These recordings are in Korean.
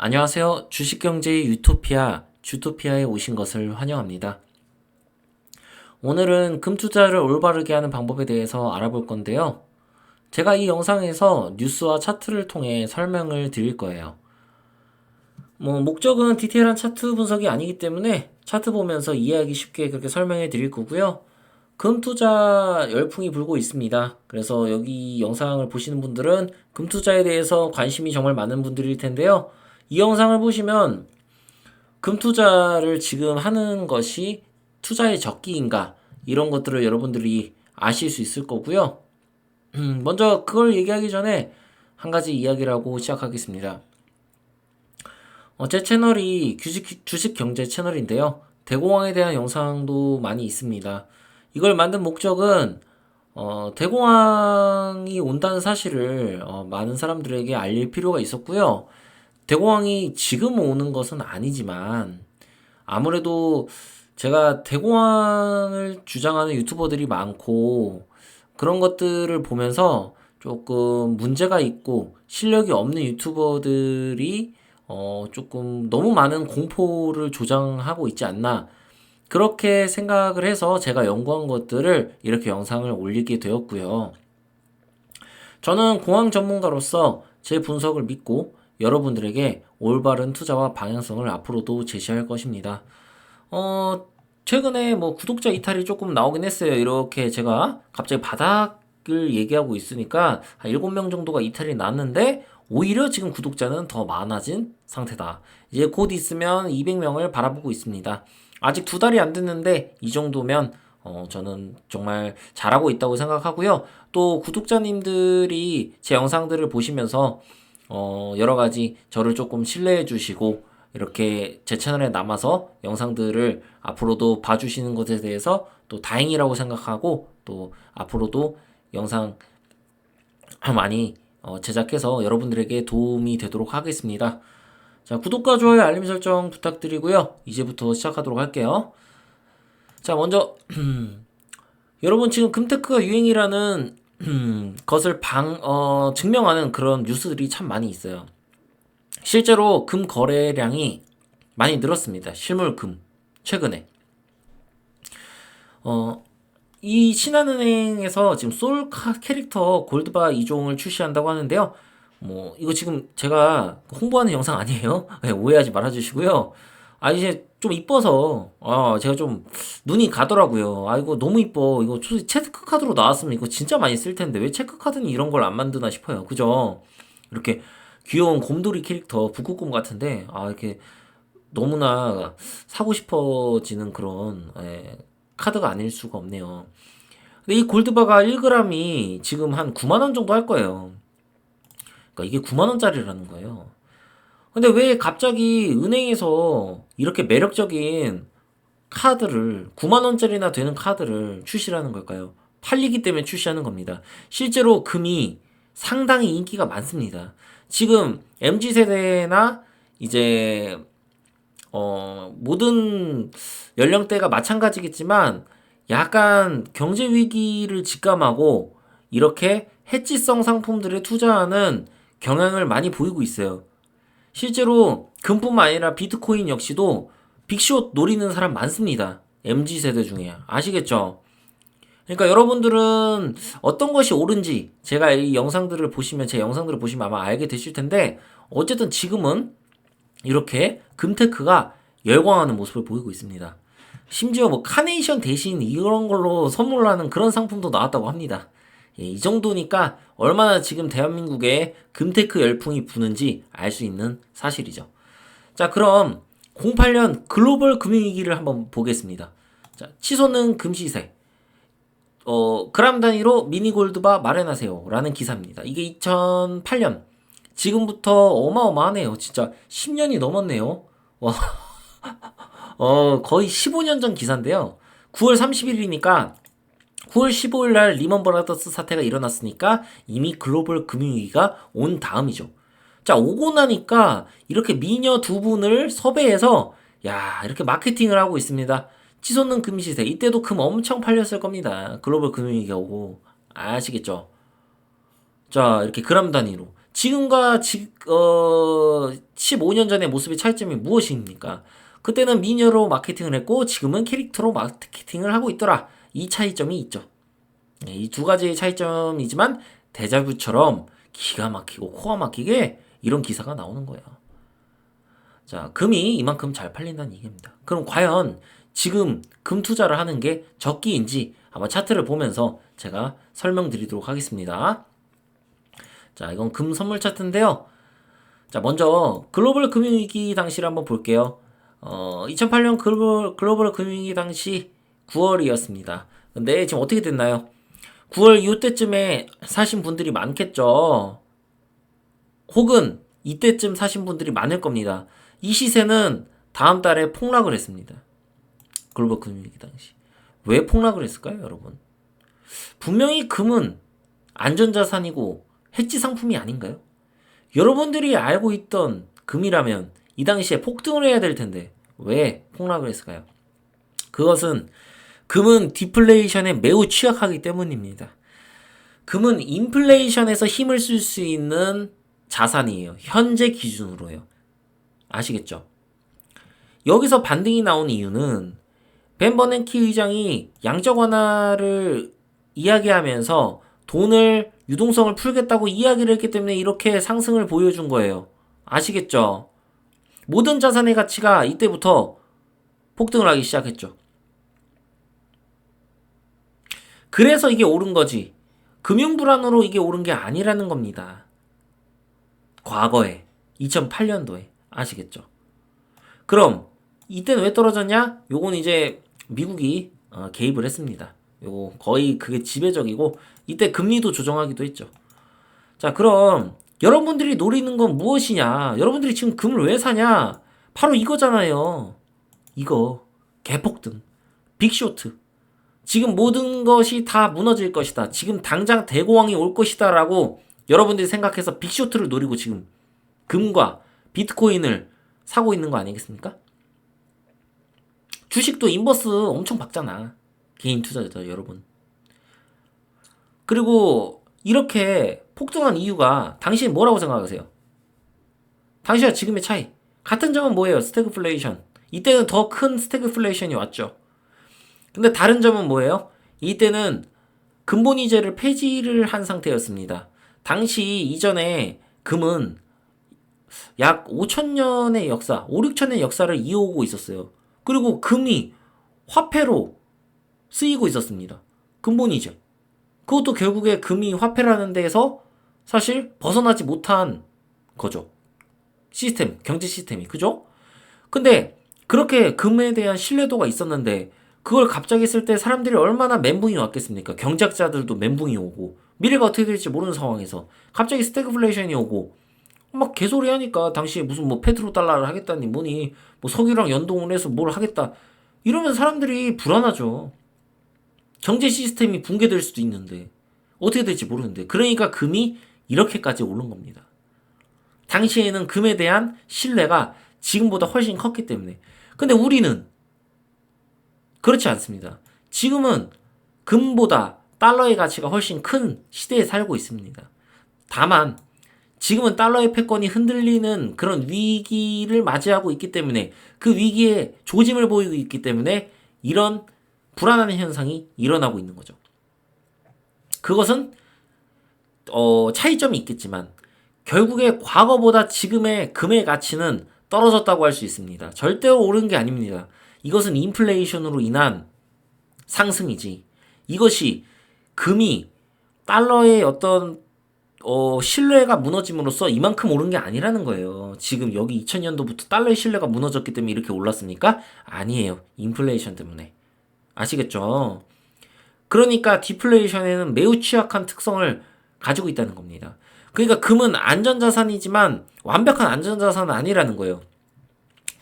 안녕하세요. 주식경제의 유토피아, 주토피아에 오신 것을 환영합니다. 오늘은 금투자를 올바르게 하는 방법에 대해서 알아볼 건데요. 제가 이 영상에서 뉴스와 차트를 통해 설명을 드릴 거예요. 목적은 디테일한 차트 분석이 아니기 때문에 차트 보면서 이해하기 쉽게 그렇게 설명해 드릴 거고요. 금투자 열풍이 불고 있습니다. 그래서 여기 영상을 보시는 분들은 금투자에 대해서 관심이 정말 많은 분들일 텐데요. 이 영상을 보시면 금투자를 지금 하는 것이 투자의 적기인가 이런 것들을 여러분들이 아실 수 있을 거고요. 먼저 그걸 얘기하기 전에 한 가지 이야기를 하고 시작하겠습니다. 제 채널이 주식 경제 채널인데요. 대공황에 대한 영상도 많이 있습니다. 이걸 만든 목적은 대공황이 온다는 사실을 많은 사람들에게 알릴 필요가 있었고요. 대공황이 지금 오는 것은 아니지만 아무래도 제가 대공황을 주장하는 유튜버들이 많고 그런 것들을 보면서 조금 문제가 있고 실력이 없는 유튜버들이 조금 너무 많은 공포를 조장하고 있지 않나 그렇게 생각을 해서 제가 연구한 것들을 이렇게 영상을 올리게 되었고요. 저는 공황 전문가로서 제 분석을 믿고 여러분들에게 올바른 투자와 방향성을 앞으로도 제시할 것입니다. 최근에 구독자 이탈이 조금 나오긴 했어요. 이렇게 제가 갑자기 바닥을 얘기하고 있으니까 한 7명 정도가 이탈이 났는데 오히려 지금 구독자는 더 많아진 상태다. 이제 곧 있으면 200명을 바라보고 있습니다. 아직 2달이 안 됐는데 이 정도면 저는 정말 잘하고 있다고 생각하고요. 또 구독자님들이 제 영상들을 보시면서 여러 가지 저를 조금 신뢰해 주시고 이렇게 제 채널에 남아서 영상들을 앞으로도 봐주시는 것에 대해서 또 다행이라고 생각하고 또 앞으로도 영상 많이 제작해서 여러분들에게 도움이 되도록 하겠습니다. 자, 구독과 좋아요, 알림 설정 부탁드리고요. 이제부터 시작하도록 할게요. 자, 먼저 여러분 지금 금테크가 유행이라는 것을 증명하는 그런 뉴스들이 참 많이 있어요. 실제로 금 거래량이 많이 늘었습니다. 실물금 최근에 이 신한은행에서 지금 솔 캐릭터 골드바 2종을 출시한다고 하는데요. 이거 지금 제가 홍보하는 영상 아니에요. 네, 오해하지 말아주시고요. 이제 좀 이뻐서 제가 좀 눈이 가더라고요. 이거 너무 이뻐. 이거 체크 카드로 나왔으면 이거 진짜 많이 쓸 텐데 왜 체크 카드는 이런 걸 안 만드나 싶어요. 그죠? 이렇게 귀여운 곰돌이 캐릭터 북극곰 같은데 이렇게 너무나 사고 싶어지는 그런 카드가 아닐 수가 없네요. 근데 이 골드바가 1g이 지금 한 9만 원 정도 할 거예요. 그러니까 이게 9만 원짜리라는 거예요. 근데 왜 갑자기 은행에서 이렇게 매력적인 카드를 9만 원짜리나 되는 카드를 출시하는 걸까요? 팔리기 때문에 출시하는 겁니다. 실제로 금이 상당히 인기가 많습니다. 지금 MZ 세대나 이제 모든 연령대가 마찬가지겠지만 약간 경제 위기를 직감하고 이렇게 해지성 상품들에 투자하는 경향을 많이 보이고 있어요. 실제로 금뿐만 아니라 비트코인 역시도 빅숏 노리는 사람 많습니다. MZ 세대 중에 아시겠죠? 그러니까 여러분들은 어떤 것이 옳은지 제가 이 영상들을 보시면 제 영상들을 보시면 아마 알게 되실 텐데 어쨌든 지금은 이렇게 금테크가 열광하는 모습을 보이고 있습니다. 심지어 카네이션 대신 이런 걸로 선물하는 그런 상품도 나왔다고 합니다. 이 정도니까 얼마나 지금 대한민국에 금테크 열풍이 부는지 알 수 있는 사실이죠. 자, 그럼 08년 글로벌 금융위기를 한번 보겠습니다. 자, 치솟는 금시세. 그람 단위로 미니골드바 마련하세요. 라는 기사입니다. 이게 2008년. 지금부터 어마어마하네요. 진짜 10년이 넘었네요. 와, 거의 15년 전 기사인데요. 9월 30일이니까 9월 15일 날 리먼 브라더스 사태가 일어났으니까 이미 글로벌 금융위기가 온 다음이죠. 자, 오고 나니까 이렇게 미녀 두 분을 섭외해서 이렇게 마케팅을 하고 있습니다. 치솟는 금 시세. 이때도 금 엄청 팔렸을 겁니다. 글로벌 금융위기가 오고. 아시겠죠? 자, 이렇게 그람 단위로. 지금과 15년 전의 모습의 차이점이 무엇입니까? 그때는 미녀로 마케팅을 했고 지금은 캐릭터로 마케팅을 하고 있더라. 이 차이점이 있죠. 이 두 가지의 차이점이지만 데자뷰처럼 기가 막히고 코가 막히게 이런 기사가 나오는 거예요. 자, 금이 이만큼 잘 팔린다는 얘기입니다. 그럼 과연 지금 금 투자를 하는 게 적기인지 한번 차트를 보면서 제가 설명드리도록 하겠습니다. 자, 이건 금 선물 차트인데요. 자, 먼저 글로벌 금융위기 당시를 한번 볼게요. 2008년 글로벌 금융위기 당시 9월이었습니다. 근데 지금 어떻게 됐나요? 9월 이때쯤에 사신 분들이 많겠죠. 혹은 이때쯤 사신 분들이 많을 겁니다. 이 시세는 다음 달에 폭락을 했습니다. 글로벌 금융위기 당시. 왜 폭락을 했을까요, 여러분? 분명히 금은 안전자산이고 해지 상품이 아닌가요? 여러분들이 알고 있던 금이라면 이 당시에 폭등을 해야 될 텐데 왜 폭락을 했을까요? 그것은 금은 디플레이션에 매우 취약하기 때문입니다. 금은 인플레이션에서 힘을 쓸 수 있는 자산이에요. 현재 기준으로요. 아시겠죠? 여기서 반등이 나온 이유는 벤 버냉키 의장이 양적 완화를 이야기하면서 돈을 유동성을 풀겠다고 이야기를 했기 때문에 이렇게 상승을 보여준 거예요. 아시겠죠? 모든 자산의 가치가 이때부터 폭등을 하기 시작했죠. 그래서 이게 오른 거지. 금융 불안으로 이게 오른 게 아니라는 겁니다. 과거에 2008년도에 아시겠죠? 그럼 이때는 왜 떨어졌냐? 요건 이제 미국이 개입을 했습니다. 요거 거의 그게 지배적이고 이때 금리도 조정하기도 했죠. 자, 그럼 여러분들이 노리는 건 무엇이냐? 여러분들이 지금 금을 왜 사냐? 바로 이거잖아요. 이거 개폭등, 빅쇼트. 지금 모든 것이 다 무너질 것이다. 지금 당장 대공황이 올 것이다 라고 여러분들이 생각해서 빅쇼트를 노리고 지금 금과 비트코인을 사고 있는 거 아니겠습니까? 주식도 인버스 엄청 박잖아. 개인 투자자 여러분. 그리고 이렇게 폭등한 이유가 당신 뭐라고 생각하세요? 당시와 지금의 차이. 같은 점은 뭐예요? 스태그플레이션. 이때는 더 큰 스태그플레이션이 왔죠. 근데 다른 점은 뭐예요? 이때는 근본이자를 폐지를 한 상태였습니다. 당시 이전에 금은 약 5천년의 역사, 5, 6천년의 역사를 이어오고 있었어요. 그리고 금이 화폐로 쓰이고 있었습니다. 근본이자. 그것도 결국에 금이 화폐라는 데에서 사실 벗어나지 못한 거죠. 시스템, 경제 시스템이. 그죠? 근데 그렇게 금에 대한 신뢰도가 있었는데 그걸 갑자기 쓸 때 사람들이 얼마나 멘붕이 왔겠습니까? 경제학자들도 멘붕이 오고 미래가 어떻게 될지 모르는 상황에서 갑자기 스태그플레이션이 오고 막 개소리 하니까 당시에 무슨 뭐 페트로 달러를 하겠다니 뭐니 뭐 석유랑 연동을 해서 뭘 하겠다 이러면 사람들이 불안하죠. 경제 시스템이 붕괴될 수도 있는데 어떻게 될지 모르는데 그러니까 금이 이렇게까지 오른 겁니다. 당시에는 금에 대한 신뢰가 지금보다 훨씬 컸기 때문에. 근데 우리는 그렇지 않습니다. 지금은 금보다 달러의 가치가 훨씬 큰 시대에 살고 있습니다. 다만 지금은 달러의 패권이 흔들리는 그런 위기를 맞이하고 있기 때문에 그 위기에 조짐을 보이고 있기 때문에 이런 불안한 현상이 일어나고 있는 거죠. 그것은 차이점이 있겠지만 결국에 과거보다 지금의 금의 가치는 떨어졌다고 할 수 있습니다. 절대로 오른 게 아닙니다. 이것은 인플레이션으로 인한 상승이지. 이것이 금이 달러의 어떤 신뢰가 무너짐으로써 이만큼 오른 게 아니라는 거예요. 지금 여기 2000년도부터 달러의 신뢰가 무너졌기 때문에 이렇게 올랐습니까? 아니에요. 인플레이션 때문에. 아시겠죠? 그러니까 디플레이션에는 매우 취약한 특성을 가지고 있다는 겁니다. 그러니까 금은 안전자산이지만 완벽한 안전자산은 아니라는 거예요.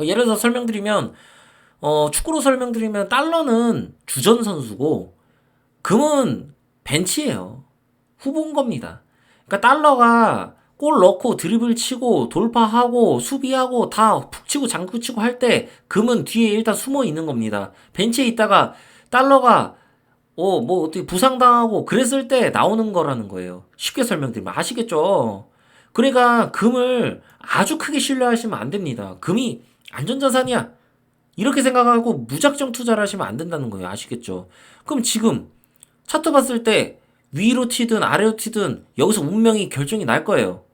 예를 들어서 설명드리면 축구로 설명드리면 달러는 주전 선수고 금은 벤치예요. 후보인 겁니다. 그러니까 달러가 골 넣고 드리블 치고 돌파하고 수비하고 다 푹 치고 장구 치고 할 때 금은 뒤에 일단 숨어 있는 겁니다. 벤치에 있다가 달러가 뭐 어떻게 부상당하고 그랬을 때 나오는 거라는 거예요. 쉽게 설명드리면 아시겠죠? 그러니까 금을 아주 크게 신뢰하시면 안 됩니다. 금이 안전자산이야. 이렇게 생각하고 무작정 투자를 하시면 안 된다는 거예요. 아시겠죠? 그럼 지금 차트 봤을 때 위로 튀든 아래로 튀든 여기서 운명이 결정이 날 거예요.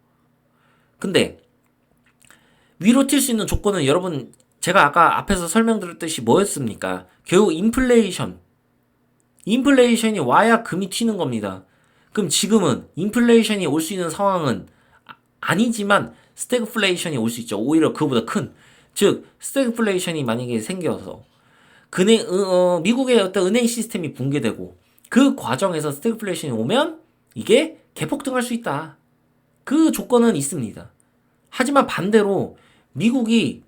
근데 위로 튈 수 있는 조건은 여러분 제가 아까 앞에서 설명드렸듯이 뭐였습니까? 결국 인플레이션이 와야 금이 튀는 겁니다. 그럼 지금은 인플레이션이 올 수 있는 상황은 아니지만 스태그플레이션이 올 수 있죠. 오히려 그보다 큰. 즉 스태그플레이션이 만약에 생겨서 미국의 어떤 은행 시스템이 붕괴되고 그 과정에서 스태그플레이션이 오면 이게 개폭등할 수 있다. 그 조건은 있습니다. 하지만 반대로 미국이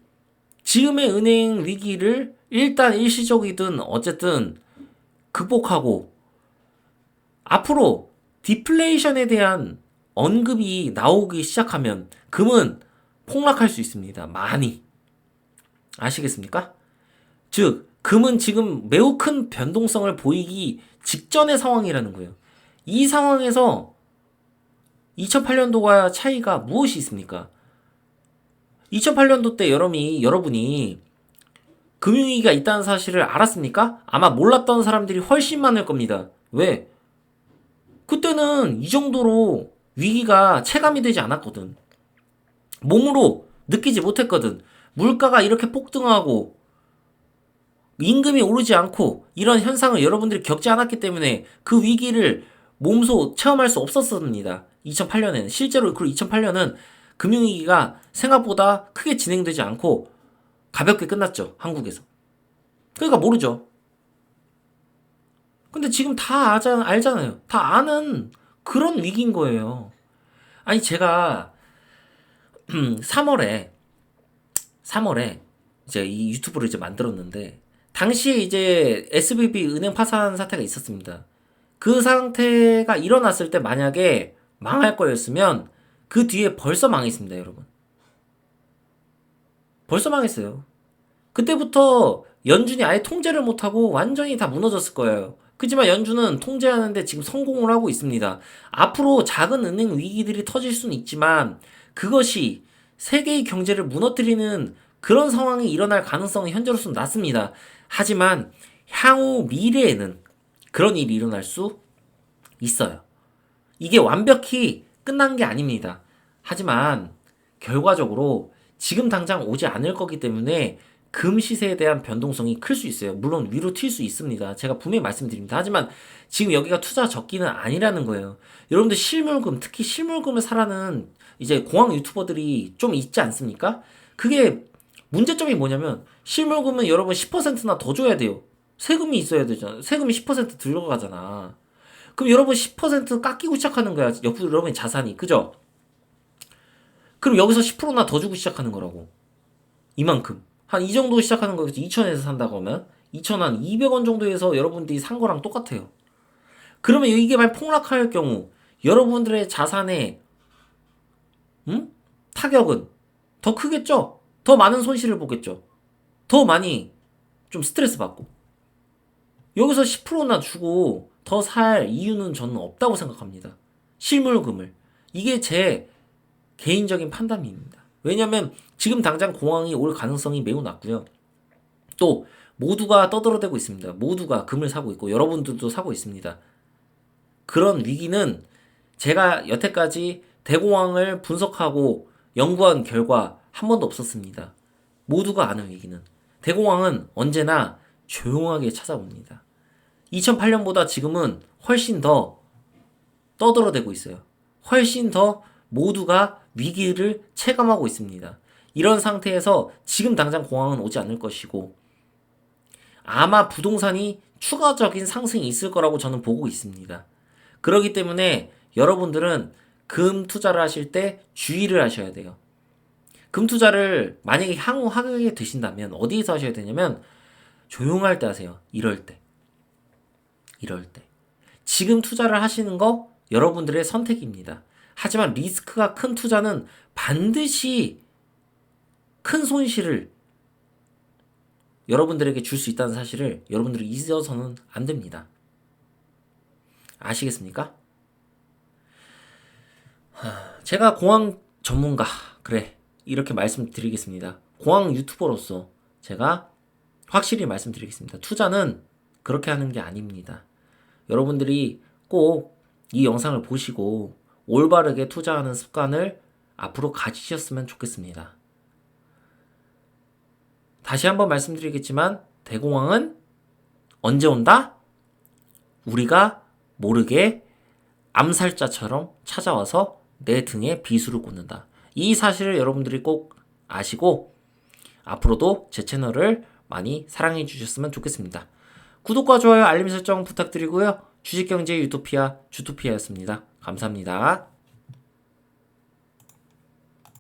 지금의 은행 위기를 일단 일시적이든 어쨌든 극복하고 앞으로 디플레이션에 대한 언급이 나오기 시작하면 금은 폭락할 수 있습니다. 많이. 아시겠습니까? 즉, 금은 지금 매우 큰 변동성을 보이기 직전의 상황이라는 거예요. 이 상황에서 2008년도와 차이가 무엇이 있습니까? 2008년도 때 여러분이 금융위기가 있다는 사실을 알았습니까? 아마 몰랐던 사람들이 훨씬 많을 겁니다. 왜? 그때는 이 정도로 위기가 체감이 되지 않았거든. 몸으로 느끼지 못했거든. 물가가 이렇게 폭등하고 임금이 오르지 않고 이런 현상을 여러분들이 겪지 않았기 때문에 그 위기를 몸소 체험할 수 없었습니다. 2008년에는. 실제로 그리고 2008년은 금융위기가 생각보다 크게 진행되지 않고 가볍게 끝났죠. 한국에서. 그러니까 모르죠. 근데 지금 다 알잖아요. 다 아는 그런 위기인 거예요. 아니 제가 3월에 이제 이 유튜브를 이제 만들었는데 당시에 이제 SVB 은행 파산 사태가 있었습니다. 그 상태가 일어났을 때 만약에 망할 거였으면 그 뒤에 벌써 망했습니다, 여러분. 벌써 망했어요. 그때부터 연준이 아예 통제를 못하고 완전히 다 무너졌을 거예요. 그지만 연준은 통제하는데 지금 성공을 하고 있습니다. 앞으로 작은 은행 위기들이 터질 수는 있지만 그것이 세계의 경제를 무너뜨리는 그런 상황이 일어날 가능성은 현재로서는 낮습니다. 하지만 향후 미래에는 그런 일이 일어날 수 있어요. 이게 완벽히 끝난 게 아닙니다. 하지만 결과적으로 지금 당장 오지 않을 거기 때문에 금 시세에 대한 변동성이 클 수 있어요. 물론 위로 튈 수 있습니다. 제가 분명히 말씀드립니다. 하지만 지금 여기가 투자 적기는 아니라는 거예요. 여러분들 실물금, 특히 실물금을 사라는 이제 공학 유튜버들이 좀 있지 않습니까? 그게 문제점이 뭐냐면 실물금은 여러분 10%나 더 줘야 돼요. 세금이 있어야 되잖아. 세금이 10% 들어가잖아. 그럼 여러분 10% 깎이고 시작하는 거야. 옆으로 여러분의 자산이. 그죠? 그럼 여기서 10%나 더 주고 시작하는 거라고. 이만큼. 한 이 정도 시작하는 거겠죠. 2천에서 산다고 하면 2천 한 200원 정도에서 여러분들이 산 거랑 똑같아요. 그러면 이게 만약 폭락할 경우 여러분들의 자산에 타격은 더 크겠죠? 더 많은 손실을 보겠죠? 더 많이 좀 스트레스 받고 여기서 10%나 주고 더 살 이유는 저는 없다고 생각합니다. 실물금을. 이게 제 개인적인 판단입니다. 왜냐면 지금 당장 공황이 올 가능성이 매우 낮고요. 또 모두가 떠들어대고 있습니다. 모두가 금을 사고 있고 여러분들도 사고 있습니다. 그런 위기는 제가 여태까지 대공황을 분석하고 연구한 결과 한 번도 없었습니다. 모두가 아는 위기는. 대공황은 언제나 조용하게 찾아옵니다. 2008년보다 지금은 훨씬 더 떠들어대고 있어요. 훨씬 더 모두가 위기를 체감하고 있습니다. 이런 상태에서 지금 당장 공황은 오지 않을 것이고 아마 부동산이 추가적인 상승이 있을 거라고 저는 보고 있습니다. 그렇기 때문에 여러분들은 금 투자를 하실 때 주의를 하셔야 돼요. 금 투자를 만약에 향후 하게 되신다면 어디에서 하셔야 되냐면 조용할 때 하세요. 이럴 때. 지금 투자를 하시는 거 여러분들의 선택입니다. 하지만 리스크가 큰 투자는 반드시 큰 손실을 여러분들에게 줄 수 있다는 사실을 여러분들이 잊어서는 안 됩니다. 아시겠습니까? 제가 공항 전문가, 그래. 이렇게 말씀드리겠습니다. 공학 유튜버로서 제가 확실히 말씀드리겠습니다. 투자는 그렇게 하는 게 아닙니다. 여러분들이 꼭 이 영상을 보시고 올바르게 투자하는 습관을 앞으로 가지셨으면 좋겠습니다. 다시 한번 말씀드리겠지만 대공황은 언제 온다? 우리가 모르게 암살자처럼 찾아와서 내 등에 비수를 꽂는다. 이 사실을 여러분들이 꼭 아시고 앞으로도 제 채널을 많이 사랑해 주셨으면 좋겠습니다. 구독과 좋아요, 알림 설정 부탁드리고요. 주식경제 유토피아 주토피아였습니다. 감사합니다.